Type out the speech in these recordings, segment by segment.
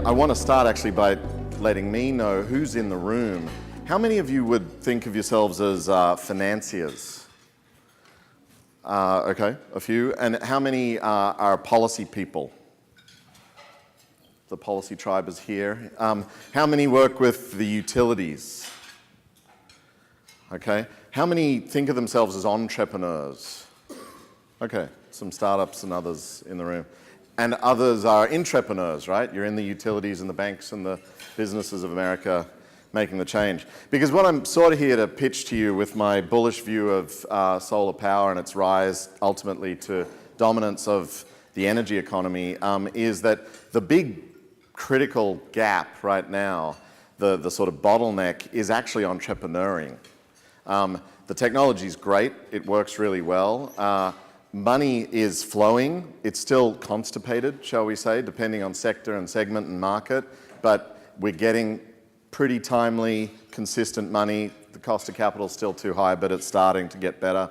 I want to start actually by letting me know who's in the room. How many of you would think of yourselves as financiers? Okay, a few. And how many are policy people? The policy tribe is here. How many work with the utilities? Okay. How many think of themselves as entrepreneurs? Okay, some startups and others in the room. And others are intrapreneurs, right? You're in the utilities and the banks and the businesses of America making the change. Because what I'm sort of here to pitch to you with my bullish view of solar power and its rise ultimately to dominance of the energy economy is that the big critical gap right now, the sort of bottleneck, is actually entrepreneuring. The technology is great, it works really well. Money is flowing, it's still constipated, shall we say, depending on sector and segment and market, but we're getting pretty timely, consistent money. The cost of capital is still too high, but it's starting to get better.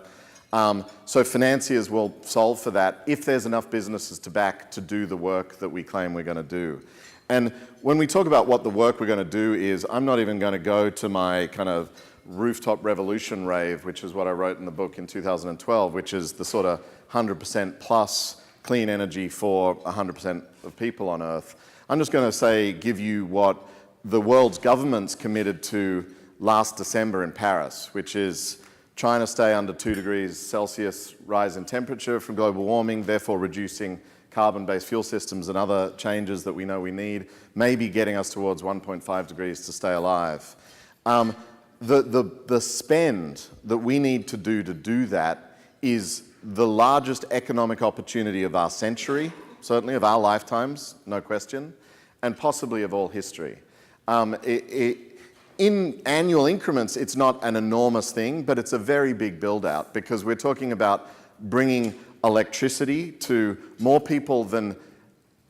So financiers will solve for that if there's enough businesses to back to do the work that we claim we're going to do. And when we talk about what the work we're going to do is, I'm not even going to go to my kind of rooftop revolution rave, which is what I wrote in the book in 2012, which is the sort of 100% plus clean energy for 100% of people on Earth. I'm just going to say, give you what the world's governments committed to last December in Paris, which is trying to stay under 2 degrees Celsius rise in temperature from global warming, therefore reducing carbon-based fuel systems and other changes that we know we need, maybe getting us towards 1.5 degrees to stay alive. The spend that we need to do that is the largest economic opportunity of our century, certainly of our lifetimes, no question, and possibly of all history. In annual increments, it's not an enormous thing, but it's a very big build-out because we're talking about bringing electricity to more people than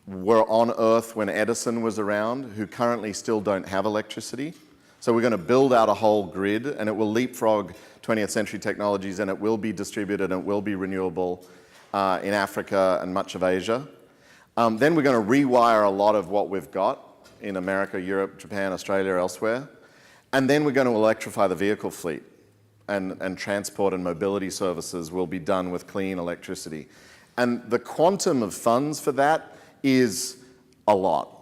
were on Earth when Edison was around, who currently still don't have electricity. So we're going to build out a whole grid, and it will leapfrog 20th century technologies, and it will be distributed, and it will be renewable in Africa and much of Asia. Then we're going to rewire a lot of what we've got in America, Europe, Japan, Australia, elsewhere. And then we're going to electrify the vehicle fleet, and transport and mobility services will be done with clean electricity. And the quantum of funds for that is a lot.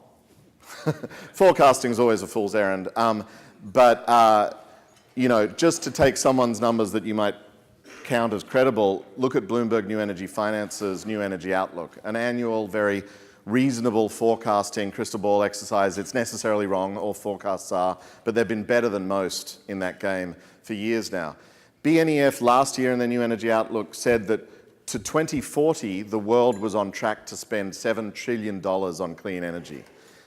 Forecasting is always a fool's errand. But you know, just to take someone's numbers that you might count as credible, look at Bloomberg New Energy Finance's New Energy Outlook, an annual, very reasonable forecasting crystal ball exercise. It's necessarily wrong, all forecasts are, but they've been better than most in that game for years now. BNEF last year in their New Energy Outlook said that to 2040, the world was on track to spend $7 trillion on clean energy.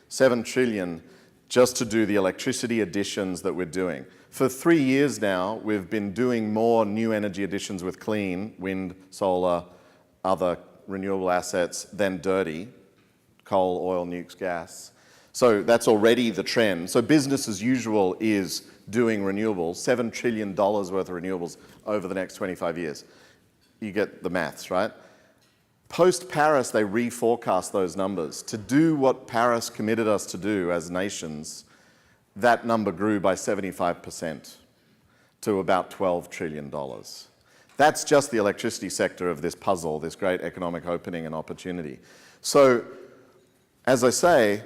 7 trillion just to do the electricity additions that we're doing. For 3 years now, we've been doing more new energy additions with clean, wind, solar, other renewable assets than dirty, coal, oil, nukes, gas. So that's already the trend. So business as usual is doing renewables, $7 trillion worth of renewables over the next 25 years. You get the maths, right? Post-Paris, they reforecast those numbers. To do what Paris committed us to do as nations, that number grew by 75% to about $12 trillion. That's just the electricity sector of this puzzle, this great economic opening and opportunity. So, as I say,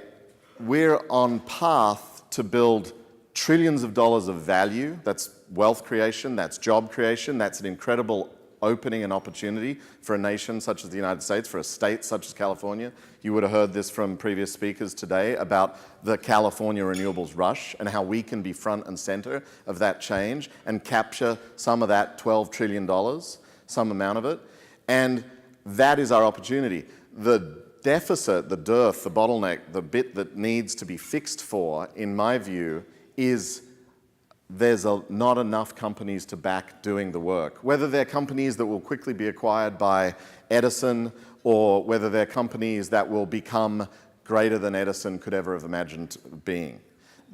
we're on path to build trillions of dollars of value. That's wealth creation, that's job creation, that's an incredible opening and opportunity for a nation such as the United States, for a state such as California. You would have heard this from previous speakers today about the California renewables rush and how we can be front and center of that change and capture some of that $12 trillion, some amount of it. And that is our opportunity. The deficit, the dearth, the bottleneck, the bit that needs to be fixed for, in my view, is there's not enough companies to back doing the work. Whether they're companies that will quickly be acquired by Edison or whether they're companies that will become greater than Edison could ever have imagined being.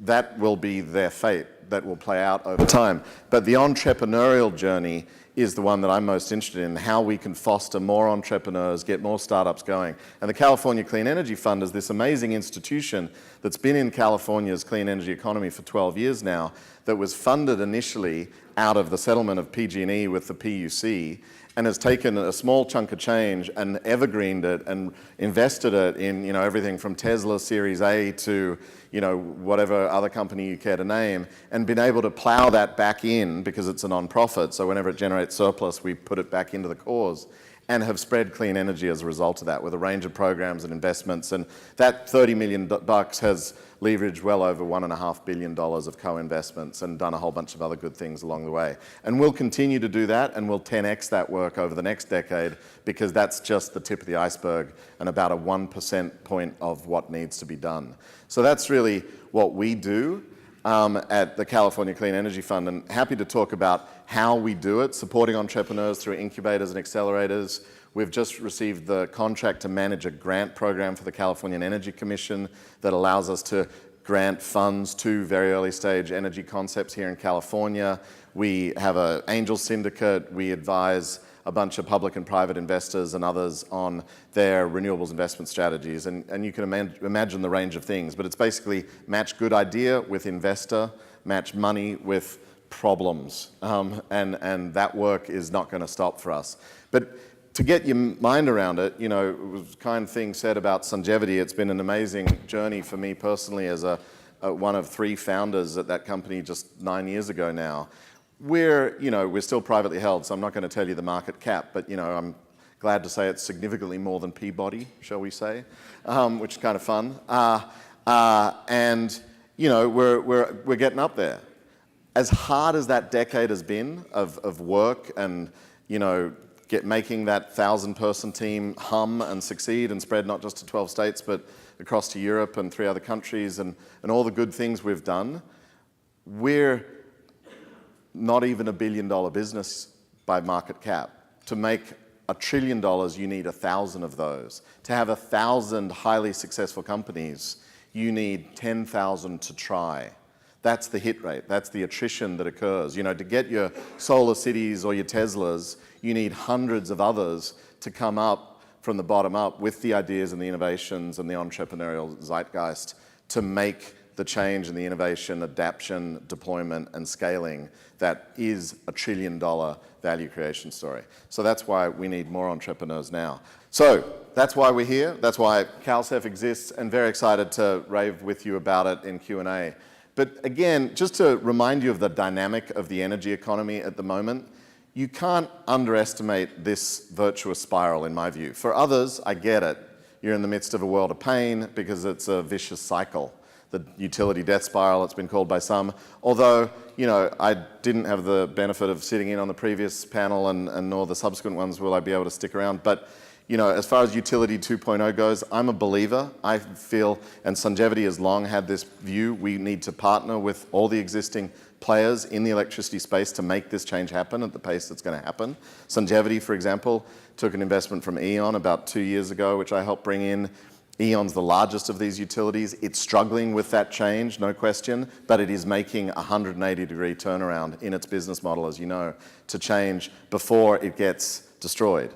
That will be their fate. That will play out over time. But the entrepreneurial journey is the one that I'm most interested in, how we can foster more entrepreneurs, get more startups going. And the California Clean Energy Fund is this amazing institution that's been in California's clean energy economy for 12 years now, that was funded initially out of the settlement of PG&E with the PUC, and has taken a small chunk of change and evergreened it and invested it in, you know, everything from Tesla Series A to, you know, whatever other company you care to name, and been able to plow that back in because it's a non-profit. So whenever it generates surplus, we put it back into the cause, and have spread clean energy as a result of that with a range of programs and investments. And that $30 million has leveraged well over $1.5 billion of co-investments and done a whole bunch of other good things along the way. And we'll continue to do that, and we'll 10x that work over the next decade, because that's just the tip of the iceberg and about a 1% point of what needs to be done. So that's really what we do at the California Clean Energy Fund, and happy to talk about how we do it, supporting entrepreneurs through incubators and accelerators. We've just received the contract to manage a grant program for the California Energy Commission that allows us to grant funds to very early stage energy concepts here in California. We have an angel syndicate. We advise a bunch of public and private investors and others on their renewables investment strategies. And you can imagine the range of things, but it's basically match good idea with investor, match money with problems. And that work is not going to stop for us. But to get your mind around it, you know, it was kind thing said about Sungevity. It's been an amazing journey for me personally as one of 3 founders at that company just 9 years ago now. We're still privately held, so I'm not going to tell you the market cap, but, you know, I'm glad to say it's significantly more than Peabody, shall we say, which is kind of fun. And, you know, we're getting up there. As hard as that decade has been of work and, you know, making that 1,000-person team hum and succeed and spread not just to 12 states, but across to Europe and 3 other countries, and all the good things we've done, we're not even $1 billion business by market cap. To make $1 trillion, you need 1,000 of those. To have 1,000 highly successful companies, you need 10,000 to try. That's the hit rate. That's the attrition that occurs. You know, to get your solar cities or your Teslas, you need hundreds of others to come up from the bottom up with the ideas and the innovations and the entrepreneurial zeitgeist to make the change and the innovation, adaptation, deployment, and scaling that is $1 trillion value creation story. So that's why we need more entrepreneurs now. So that's why we're here. That's why CalCEF exists, and very excited to rave with you about it in Q&A. But again, just to remind you of the dynamic of the energy economy at the moment, you can't underestimate this virtuous spiral, in my view. For others, I get it. You're in the midst of a world of pain because it's a vicious cycle. The utility death spiral, it's been called by some. Although, you know, I didn't have the benefit of sitting in on the previous panel and nor the subsequent ones will I be able to stick around. But, you know, as far as utility 2.0 goes, I'm a believer. I feel, and Sungevity has long had this view, we need to partner with all the existing players in the electricity space to make this change happen at the pace that's going to happen. Sungevity, for example, took an investment from E.ON about 2 years ago, which I helped bring in. E.ON's the largest of these utilities. It's struggling with that change, no question, but it is making a 180-degree turnaround in its business model, as you know, to change before it gets destroyed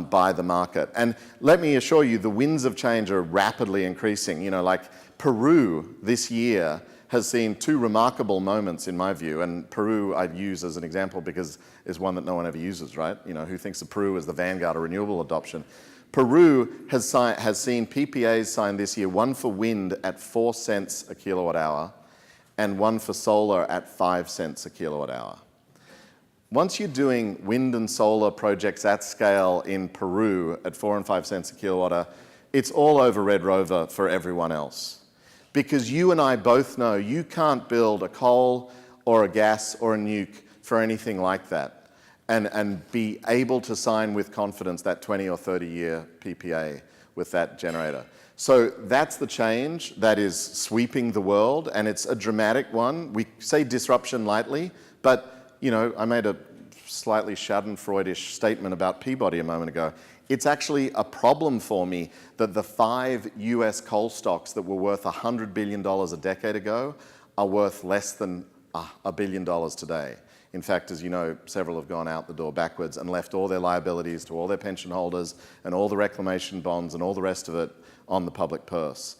by the market. And let me assure you, the winds of change are rapidly increasing. You know, like Peru this year has seen 2 remarkable moments, in my view, and Peru I'd use as an example because it's one that no one ever uses, right? You know, who thinks of Peru as the vanguard of renewable adoption? Peru has seen PPAs signed this year, one for wind at 4 cents a kilowatt hour and one for solar at 5 cents a kilowatt hour. Once you're doing wind and solar projects at scale in Peru at 4 and 5 cents a kilowatt hour, it's all over Red Rover for everyone else. Because you and I both know you can't build a coal or a gas or a nuke for anything like that. And be able to sign with confidence that 20 or 30-year PPA with that generator. So that's the change that is sweeping the world, and it's a dramatic one. We say disruption lightly, but, you know, I made a slightly schadenfreudish statement about Peabody a moment ago. It's actually a problem for me that the 5 US coal stocks that were worth $100 billion a decade ago are worth less than $1 billion today. In fact, as you know, several have gone out the door backwards and left all their liabilities to all their pension holders and all the reclamation bonds and all the rest of it on the public purse.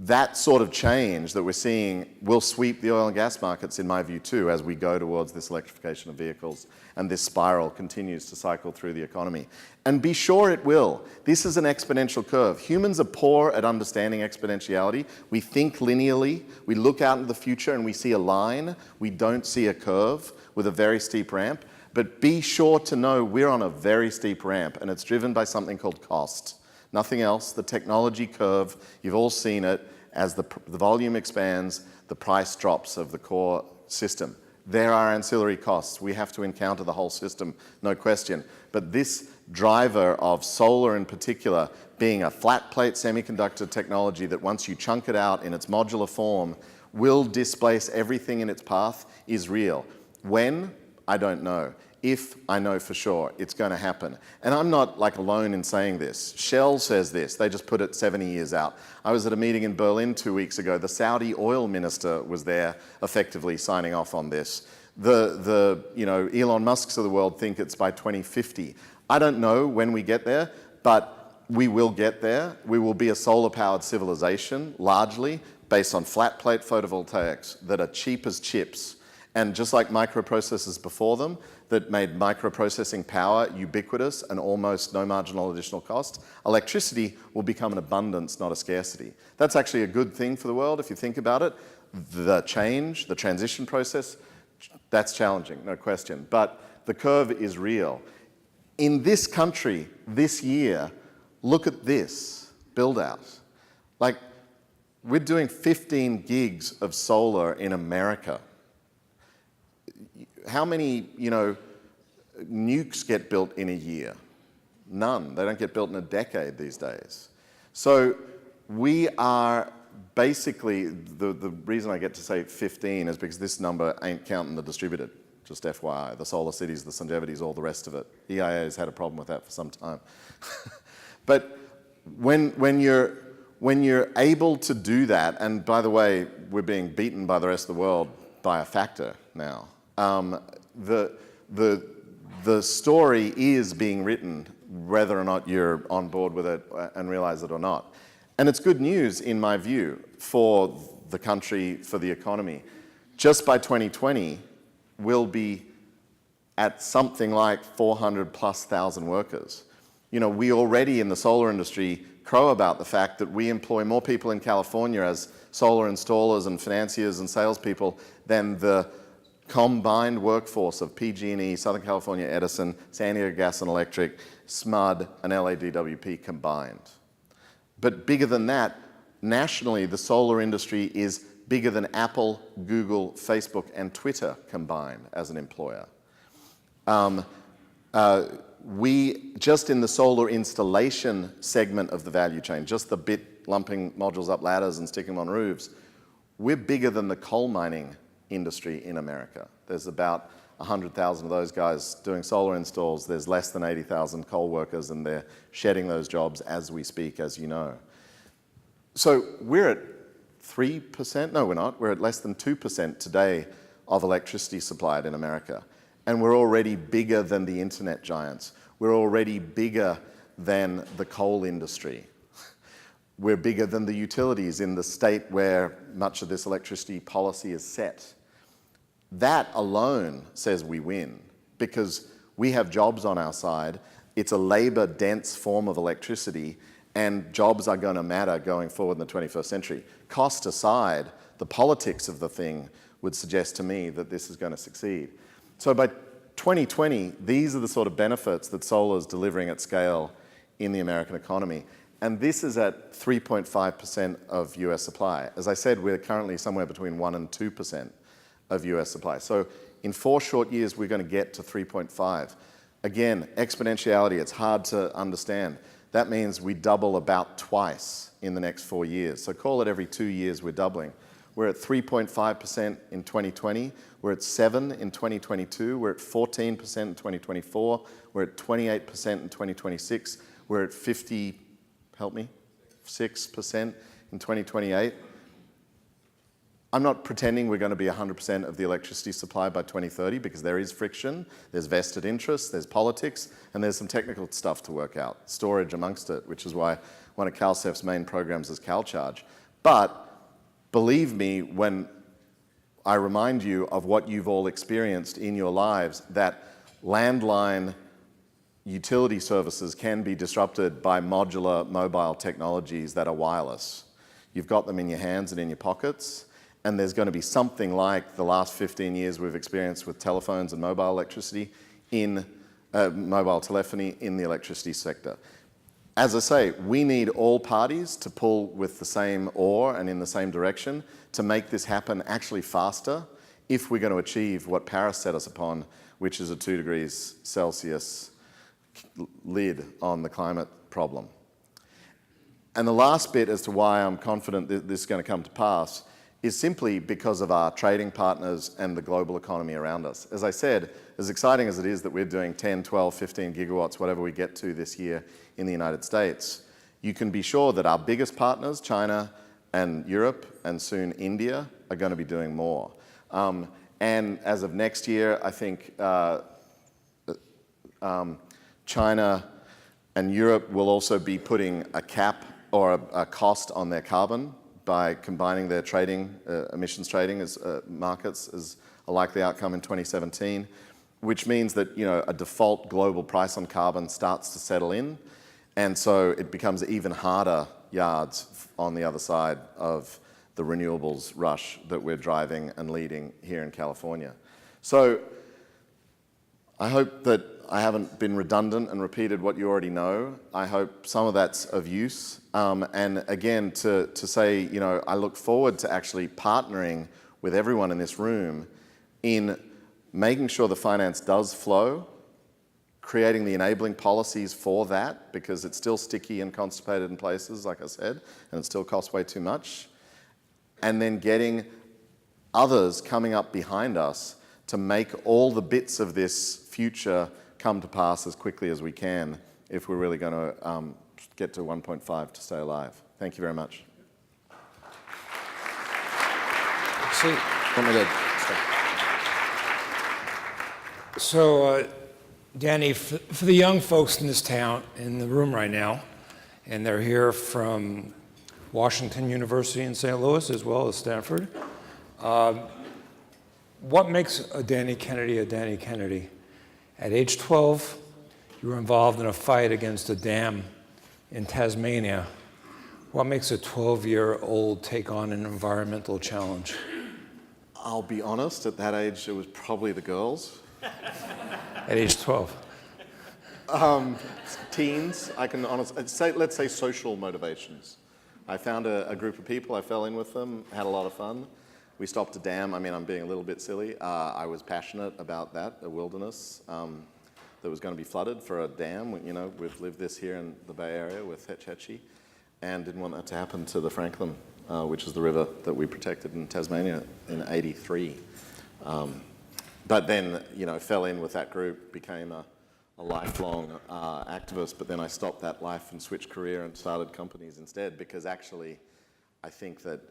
That sort of change that we're seeing will sweep the oil and gas markets, in my view, too, as we go towards this electrification of vehicles and this spiral continues to cycle through the economy. And be sure it will. This is an exponential curve. Humans are poor at understanding exponentiality. We think linearly. We look out into the future and we see a line. We don't see a curve with a very steep ramp. But be sure to know we're on a very steep ramp, and it's driven by something called cost. Nothing else. The technology curve, you've all seen it. As the volume expands, the price drops of the core system. There are ancillary costs. We have to encounter the whole system, no question. But this driver of solar in particular, being a flat plate semiconductor technology that once you chunk it out in its modular form, will displace everything in its path, is real. When? I don't know. If, I know for sure it's going to happen. And I'm not like alone in saying this. Shell says this. They just put it 70 years out. I was at a meeting in Berlin 2 weeks ago. The Saudi oil minister was there effectively signing off on this. Elon Musks of the world think it's by 2050. I don't know when we get there, but we will get there. We will be a solar-powered civilization, largely based on flat plate photovoltaics that are cheap as chips. And just like microprocessors before them that made microprocessing power ubiquitous and almost no marginal additional cost, electricity will become an abundance, not a scarcity. That's actually a good thing for the world if you think about it. The transition process, that's challenging, no question. But the curve is real. In this country, this year, look at this build out. Like, we're doing 15 gigs of solar in America. How many, nukes get built in a year? None. They don't get built in a decade these days. So we are basically, the reason I get to say 15 is because this number ain't counting the distributed, just FYI, the solar cities, the Songevities, all the rest of it. EIA has had a problem with that for some time. But when you're able to do that, and by the way, we're being beaten by the rest of the world by a factor now. The story is being written, whether or not you're on board with it and realize it or not. And it's good news, in my view, for the country, for the economy. Just by 2020, we'll be at something like 400,000+ workers. We already in the solar industry crow about the fact that we employ more people in California as solar installers and financiers and salespeople than the combined workforce of PG&E, Southern California Edison, San Diego Gas and Electric, SMUD, and LADWP combined. But bigger than that, nationally, the solar industry is bigger than Apple, Google, Facebook, and Twitter combined as an employer. We, just in the solar installation segment of the value chain, just the bit lumping modules up ladders and sticking them on roofs, we're bigger than the coal mining industry in America. There's about 100,000 of those guys doing solar installs. There's less than 80,000 coal workers, and they're shedding those jobs as we speak, as you know. So we're at 3%? No, we're not. We're at less than 2% today of electricity supplied in America. And we're already bigger than the internet giants. We're already bigger than the coal industry. We're bigger than the utilities in the state where much of this electricity policy is set. That alone says we win, because we have jobs on our side. It's a labor-dense form of electricity, and jobs are going to matter going forward in the 21st century. Cost aside, the politics of the thing would suggest to me that this is going to succeed. So by 2020, these are the sort of benefits that solar is delivering at scale in the American economy. And this is at 3.5% of US supply. As I said, we're currently somewhere between 1% and 2% of US supply. So in 4 short years, we're going to get to 3.5. Again, exponentiality, it's hard to understand. That means we double about twice in the next 4 years. So call it every 2 years we're doubling. We're at 3.5% in 2020. We're at 7% in 2022. We're at 14% in 2024. We're at 28% in 2026. We're at 6% in 2028. I'm not pretending we're going to be 100% of the electricity supply by 2030 because there is friction, there's vested interests, there's politics, and there's some technical stuff to work out, storage amongst it, which is why one of CalCEF's main programs is CalCharge. But believe me when I remind you of what you've all experienced in your lives, that landline utility services can be disrupted by modular mobile technologies that are wireless. You've got them in your hands and in your pockets, and there's going to be something like the last 15 years we've experienced with telephones and mobile electricity in mobile telephony in the electricity sector. As I say, we need all parties to pull with the same oar and in the same direction to make this happen actually faster if we're going to achieve what Paris set us upon, which is a 2 degrees Celsius lid on the climate problem. And the last bit as to why I'm confident that this is going to come to pass is simply because of our trading partners and the global economy around us. As I said, as exciting as it is that we're doing 10, 12, 15 gigawatts, whatever we get to this year in the United States, you can be sure that our biggest partners, China and Europe and soon India, are going to be doing more. And as of next year, I think China and Europe will also be putting a cap or a cost on their carbon by combining their trading, emissions trading as markets as a likely outcome in 2017, which means that a default global price on carbon starts to settle in, and so it becomes even harder yards on the other side of the renewables rush that we're driving and leading here in California. So I hope that I haven't been redundant and repeated what you already know. I hope some of that's of use. And again, to say, I look forward to actually partnering with everyone in this room in making sure the finance does flow, creating the enabling policies for that, because it's still sticky and constipated in places, like I said, and it still costs way too much. And then getting others coming up behind us to make all the bits of this future come to pass as quickly as we can if we're really going to get to 1.5 to stay alive. Thank you very much. So, Danny, for the young folks in this town, in the room right now, and they're here from Washington University in St. Louis as well as Stanford, what makes a Danny Kennedy a Danny Kennedy? At age 12, you were involved in a fight against a dam in Tasmania. What makes a 12-year-old take on an environmental challenge? I'll be honest, at that age, it was probably the girls. At age 12? Teens, I can honestly say, let's say social motivations. I found a group of people, I fell in with them, had a lot of fun. We stopped a dam. I mean, I'm being a little bit silly. I was passionate about that, a wilderness that was going to be flooded for a dam. We've lived this here in the Bay Area with Hetch Hetchy, and didn't want that to happen to the Franklin, which is the river that we protected in Tasmania in '83. But then, fell in with that group, became a lifelong activist, but then I stopped that life and switched career and started companies instead, because actually, I think that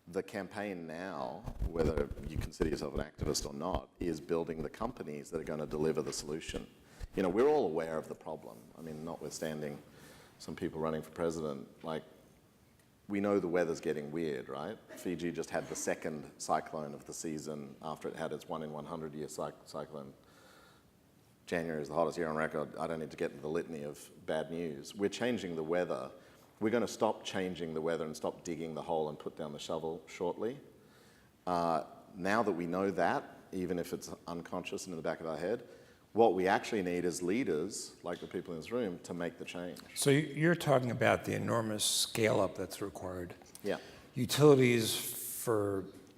the campaign now, whether you consider yourself an activist or not, is building the companies that are going to deliver the solution. We're all aware of the problem. I mean, notwithstanding some people running for president, we know the weather's getting weird, right? Fiji just had the second cyclone of the season after it had its 1 in 100 year cyclone. January is the hottest year on record. I don't need to get into the litany of bad news. We're changing the weather. We're going to stop changing the weather and stop digging the hole and put down the shovel shortly. Now that we know that, even if it's unconscious and in the back of our head, what we actually need is leaders, like the people in this room, to make the change. So you're talking about the enormous scale-up that's required. Yeah. Utilities,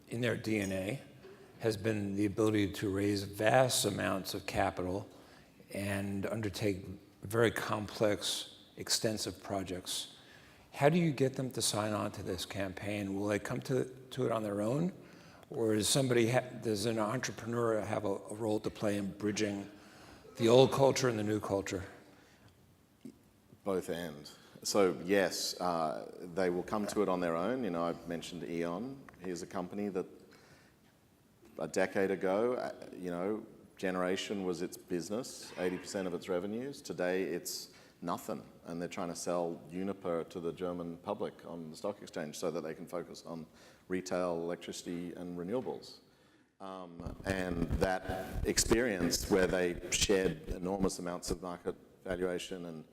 in their DNA, has been the ability to raise vast amounts of capital and undertake very complex, extensive projects. How do you get them to sign on to this campaign? Will they come to it on their own? Or does an entrepreneur have a role to play in bridging the old culture and the new culture? Both and. So yes, they will come to it on their own. You know, I've mentioned E.ON. Here's a company that a decade ago, you know, generation was its business, 80% of its revenues. Today it's nothing, and they're trying to sell Uniper to the German public on the stock exchange so that they can focus on retail electricity and renewables. And that experience where they shed enormous amounts of market valuation and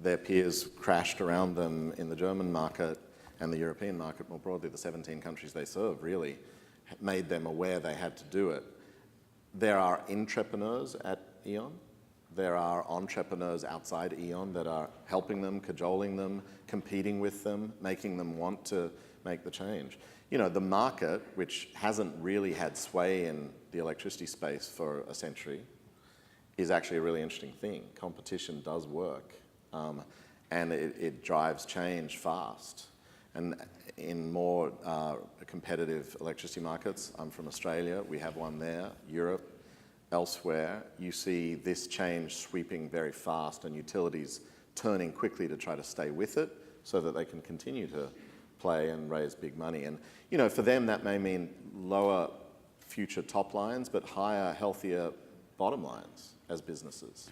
their peers crashed around them in the German market and the European market more broadly, the 17 countries they serve really made them aware they had to do it. There are entrepreneurs at E.ON. There are entrepreneurs outside E.ON that are helping them, cajoling them, competing with them, making them want to make the change. You know, the market, which hasn't really had sway in the electricity space for a century, is actually a really interesting thing. Competition does work, and it drives change fast. And in more competitive electricity markets, I'm from Australia, we have one there, Europe, elsewhere, you see this change sweeping very fast and utilities turning quickly to try to stay with it so that they can continue to play and raise big money. And, you know, for them that may mean lower future top lines, but higher, healthier bottom lines as businesses.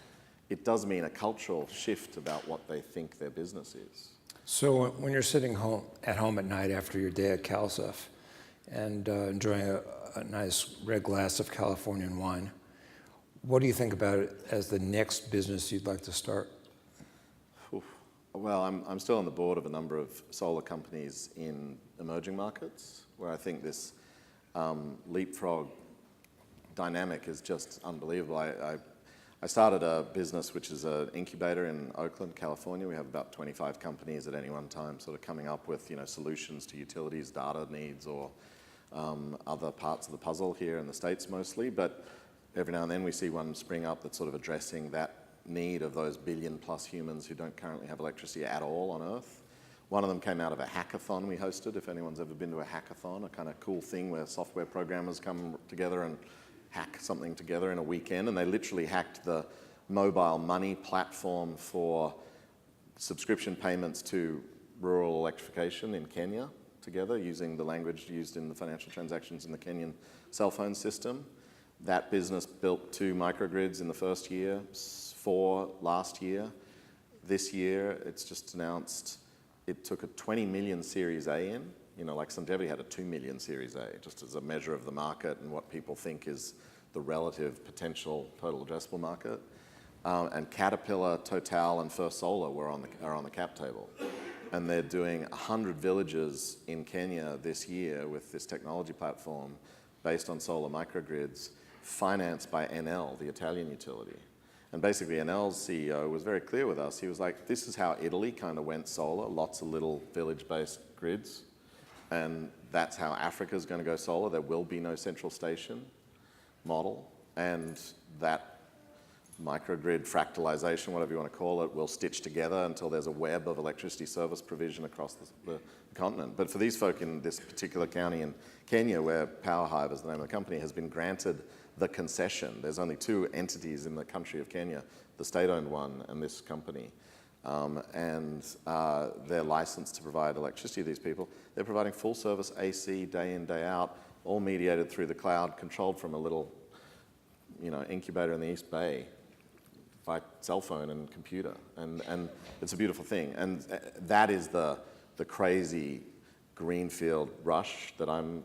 It does mean a cultural shift about what they think their business is. So when you're sitting at home at night after your day at CalSF and enjoying a nice red glass of Californian wine, what do you think about it as the next business you'd like to start? Oof. Well, I'm still on the board of a number of solar companies in emerging markets, where I think this leapfrog dynamic is just unbelievable. I started a business which is an incubator in Oakland, California. We have about 25 companies at any one time sort of coming up with, you know, solutions to utilities, data needs, or other parts of the puzzle here in the States mostly. But every now and then we see one spring up that's sort of addressing that need of those billion-plus humans who don't currently have electricity at all on Earth. One of them came out of a hackathon we hosted. If anyone's ever been to a hackathon, a kind of cool thing where software programmers come together and hack something together in a weekend, and they literally hacked the mobile money platform for subscription payments to rural electrification in Kenya together, using the language used in the financial transactions in the Kenyan cell phone system. That business built 2 microgrids in the first year, 4 last year. This year, it's just announced it took a 20 million Series A in. You know, like Sundevi had a 2 million Series A, just as a measure of the market and what people think is the relative potential total addressable market. And Caterpillar, Total, and First Solar are on the cap table. And they're doing 100 villages in Kenya this year with this technology platform based on solar microgrids, financed by Enel, the Italian utility. And basically Enel's CEO was very clear with us. He was like, this is how Italy kind of went solar, lots of little village-based grids. And that's how Africa's going to go solar. There will be no central station model. And that microgrid fractalization, whatever you want to call it, will stitch together until there's a web of electricity service provision across the continent. But for these folk in this particular county in Kenya, where Power Hive is the name of the company, has been granted the concession. There's only 2 entities in the country of Kenya, the state-owned one and this company. And they're licensed to provide electricity to these people. They're providing full service AC day in, day out, all mediated through the cloud, controlled from a little, you know, incubator in the East Bay by cell phone and computer. And it's a beautiful thing. And that is the crazy greenfield rush that I'm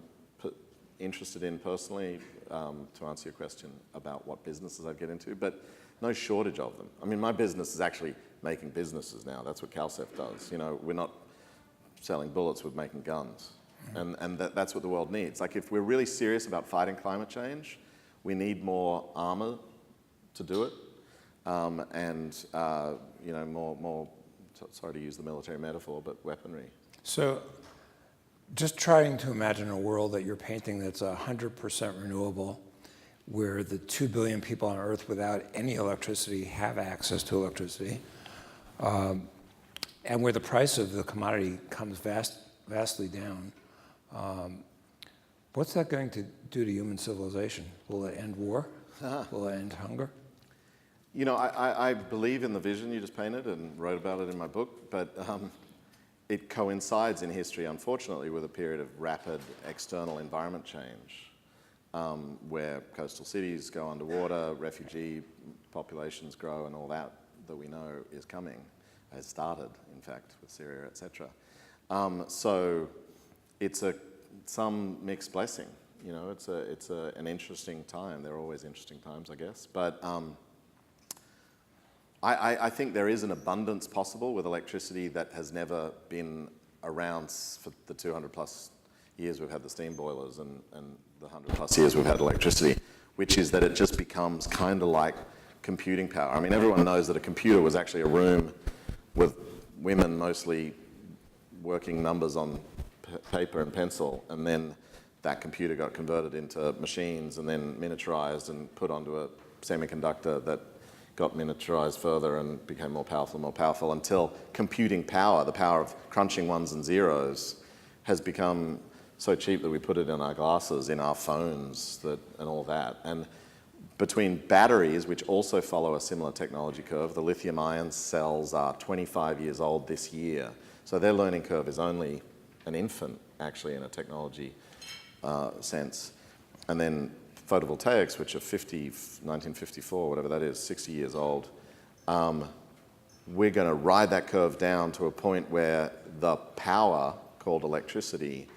interested in personally, to answer your question about what businesses I'd get into, but no shortage of them. I mean, my business is actually making businesses now. That's what CalSF does. You know, we're not selling bullets, we're making guns. And that's what the world needs. Like, if we're really serious about fighting climate change, we need more armor to do it. You know, more, sorry to use the military metaphor, but weaponry. So just trying to imagine a world that you're painting that's 100% renewable, where the 2 billion people on Earth without any electricity have access to electricity, and where the price of the commodity comes vastly down. What's that going to do to human civilization? Will it end war? Will it end hunger? You know, I believe in the vision you just painted and wrote about it in my book, but it coincides in history, unfortunately, with a period of rapid external environment change, where coastal cities go underwater, refugee populations grow, and all that we know is coming, has started, in fact, with Syria, etc. So it's some mixed blessing. You know, it's an interesting time. There are always interesting times, I guess. But I think there is an abundance possible with electricity that has never been around for the 200 plus years we've had the steam boilers and the 100 plus years we've had electricity, which is that it just becomes kind of like computing power. I mean, everyone knows that a computer was actually a room with women mostly working numbers on paper and pencil, and then that computer got converted into machines and then miniaturized and put onto a semiconductor that got miniaturized further and became more powerful until computing power, the power of crunching ones and zeros, has become so cheap that we put it in our glasses, in our phones, and all that. And between batteries, which also follow a similar technology curve, the lithium-ion cells are 25 years old this year. So their learning curve is only an infant, actually, in a technology sense. And then photovoltaics, which are 1954, whatever that is, 60 years old, we're going to ride that curve down to a point where the power called electricity,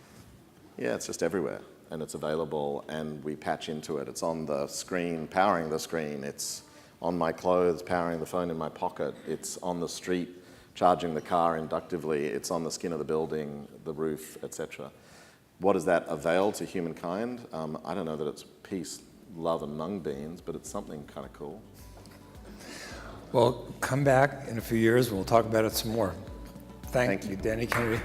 yeah, it's just everywhere. And it's available, and we patch into it. It's on the screen, powering the screen. It's on my clothes, powering the phone in my pocket. It's on the street, charging the car inductively. It's on the skin of the building, the roof, etc. What does that avail to humankind? I don't know that it's peace, love, and mung beans, but it's something kind of cool. Well, come back in a few years and we'll talk about it some more. Thank you, Danny Kennedy.